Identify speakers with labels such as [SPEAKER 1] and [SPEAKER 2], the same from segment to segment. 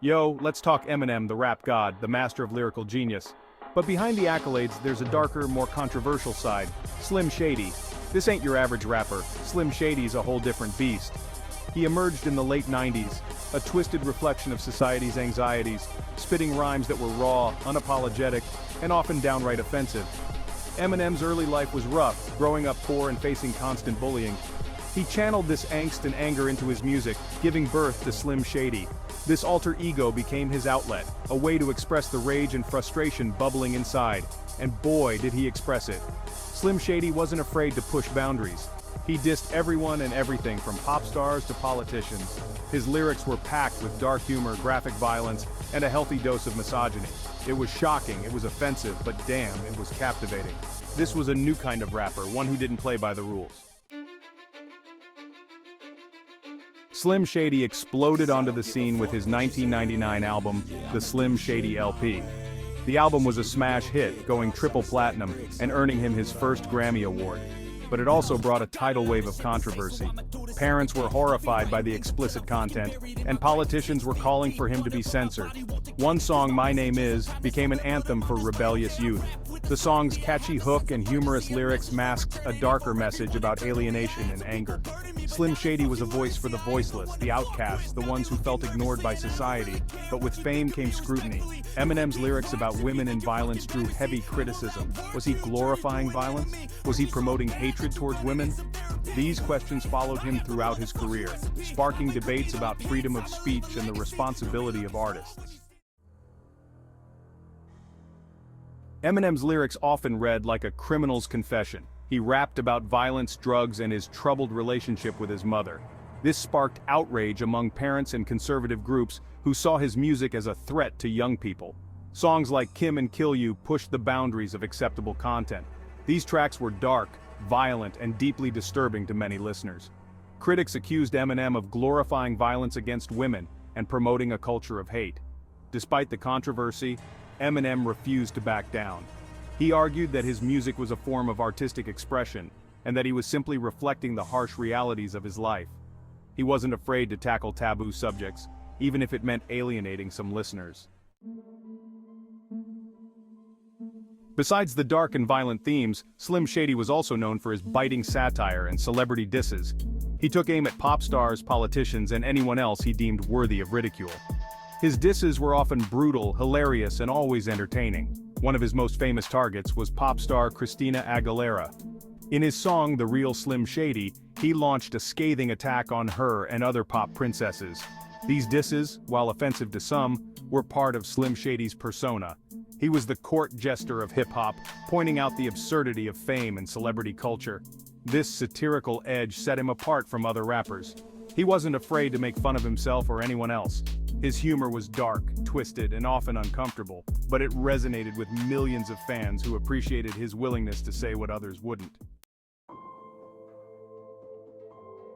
[SPEAKER 1] Yo, let's talk Eminem, the rap god, the master of lyrical genius. But behind the accolades, there's a darker, more controversial side. Slim Shady. This ain't your average rapper. Slim Shady's a whole different beast. He emerged in the late 90s, a twisted reflection of society's anxieties, spitting rhymes that were raw, unapologetic, and often downright offensive. Eminem's early life was rough, growing up poor and facing constant bullying. He channeled this angst and anger into his music, giving birth to Slim Shady. This alter ego became his outlet, a way to express the rage and frustration bubbling inside, and boy did he express it. Slim Shady wasn't afraid to push boundaries. He dissed everyone and everything from pop stars to politicians. His lyrics were packed with dark humor, graphic violence, and a healthy dose of misogyny. It was shocking, it was offensive, but damn, it was captivating. This was a new kind of rapper, one who didn't play by the rules. Slim Shady exploded onto the scene with his 1999 album, The Slim Shady LP. The album was a smash hit, going triple platinum and earning him his first Grammy Award. But it also brought a tidal wave of controversy. Parents were horrified by the explicit content, and politicians were calling for him to be censored. One song, My Name Is, became an anthem for rebellious youth. The song's catchy hook and humorous lyrics masked a darker message about alienation and anger. Slim Shady was a voice for the voiceless, the outcasts, the ones who felt ignored by society, but with fame came scrutiny. Eminem's lyrics about women and violence drew heavy criticism. Was he glorifying violence? Was he promoting hatred towards women? These questions followed him throughout his career, sparking debates about freedom of speech and the responsibility of artists. Eminem's lyrics often read like a criminal's confession. He rapped about violence, drugs, and his troubled relationship with his mother. This sparked outrage among parents and conservative groups who saw his music as a threat to young people. Songs like Kim and Kill You pushed the boundaries of acceptable content. These tracks were dark, violent, and deeply disturbing to many listeners. Critics accused Eminem of glorifying violence against women and promoting a culture of hate. Despite the controversy, Eminem refused to back down. He argued that his music was a form of artistic expression, and that he was simply reflecting the harsh realities of his life. He wasn't afraid to tackle taboo subjects, even if it meant alienating some listeners. Besides the dark and violent themes, Slim Shady was also known for his biting satire and celebrity disses. He took aim at pop stars, politicians, and anyone else he deemed worthy of ridicule. His disses were often brutal, hilarious, and always entertaining. One of his most famous targets was pop star Christina Aguilera. In his song The Real Slim Shady, he launched a scathing attack on her and other pop princesses. These disses, while offensive to some, were part of Slim Shady's persona. He was the court jester of hip-hop, pointing out the absurdity of fame and celebrity culture. This satirical edge set him apart from other rappers. He wasn't afraid to make fun of himself or anyone else. His humor was dark, twisted, and often uncomfortable, but it resonated with millions of fans who appreciated his willingness to say what others wouldn't.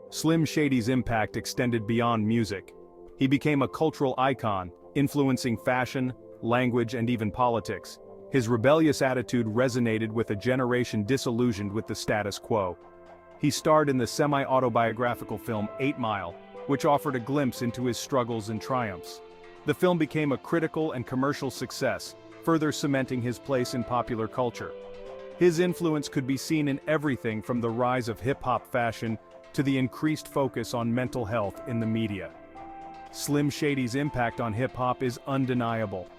[SPEAKER 1] Slim Shady's impact extended beyond music. He became a cultural icon, influencing fashion, language, and even politics. His rebellious attitude resonated with a generation disillusioned with the status quo. He starred in the semi-autobiographical film 8 Mile, which offered a glimpse into his struggles and triumphs. The film became a critical and commercial success, further cementing his place in popular culture. His influence could be seen in everything from the rise of hip-hop fashion to the increased focus on mental health in the media. Slim Shady's impact on hip-hop is undeniable.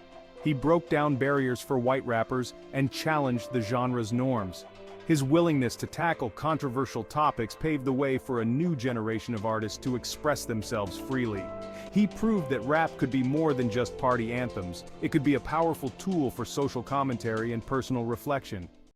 [SPEAKER 1] He broke down barriers for white rappers and challenged the genre's norms. His willingness to tackle controversial topics paved the way for a new generation of artists to express themselves freely. He proved that rap could be more than just party anthems. It could be a powerful tool for social commentary and personal reflection.